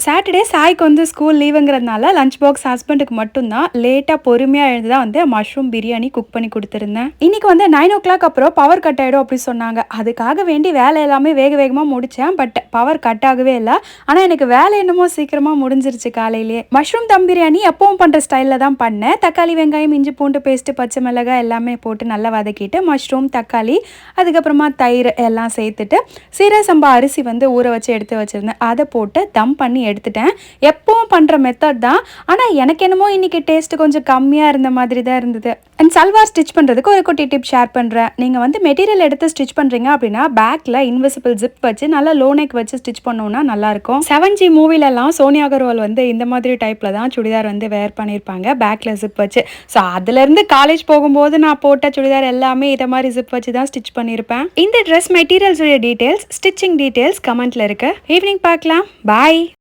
Saturday சாய்க்கு வந்து school லீவுங்கிறதுனால lunch box ஹஸ்பண்டுக்கு மட்டும்தான் லேட்டாக பொறுமையாக எழுந்து தான் வந்து மஷ்ரூம் பிரியாணி குக் பண்ணி கொடுத்துருந்தேன். இன்னைக்கு வந்து 9 o'clock அப்புறம் பவர் கட் ஆகிடும் அப்படி சொன்னாங்க. அதுக்காக வேண்டி வேலை எல்லாமே வேகமாக முடித்தேன். பட் பவர் கட் ஆகவே இல்லை. ஆனால் எனக்கு வேலை என்னமோ சீக்கிரமாக முடிஞ்சிருச்சு காலையிலேயே. மஷ்ரூம் தம் பிரியாணி எப்பவும் பண்ணுற ஸ்டைலில் தான் பண்ணேன். தக்காளி, வெங்காயம், இஞ்சி பூண்டு பேஸ்ட்டு, பச்சை மிளகாய் எல்லாமே போட்டு நல்லா வதக்கிட்டு மஷ்ரூம், தக்காளி, அதுக்கப்புறமா தயிர் எல்லாம் சேர்த்துட்டு சீரக சம்பா அரிசி வந்து ஊற வச்சு எடுத்து வச்சுருந்தேன். அதை போட்டு தம் பண்ணி எடுத்துட்டேன். எப்பவும் பண்ணுற மெத்தட் தான். ஆனால் எனக்கு என்னமோ இன்றைக்கி டேஸ்ட்டு கொஞ்சம் கம்மியாக இருந்த மாதிரி தான் இருந்தது. அண்ட் சல்வார் ஸ்டிச் பண்ணுறதுக்கு ஒரு குட்டி டிப் ஷேர் பண்ணுறேன். நீங்கள் வந்து மெட்டீரியல் எடுத்து ஸ்டிச் பண்ணுறீங்க அப்படின்னா பேக்கில் இன்விசிபிள் ஜிப் வச்சு நல்லா லோ நெக் வச்சு ஸ்டிச் பண்ணோன்னா நல்லாயிருக்கும். 7G மூவிலெல்லாம் சோனியா அகர்வால் வந்து இந்த மாதிரி டைப்பில் தான் சுடிதார் வந்து வேர் பண்ணியிருப்பாங்க, பேக்கில் ஜிப் வச்சு. ஸோ அதுலேருந்து காலேஜ் போகும்போது நான் போட்ட சுடிதார் எல்லாமே இதை மாதிரி ஜிப் வச்சு தான் ஸ்டிச் பண்ணியிருப்பேன். இந்த ட்ரெஸ் மெட்டீரியல்ஸுடைய டீட்டெயில்ஸ், ஸ்டிச்சிங் டீட்டெயில்ஸ் கமெண்ட்டில் இருக்குது. ஈவினிங் பார்க்கலாம். பாய்.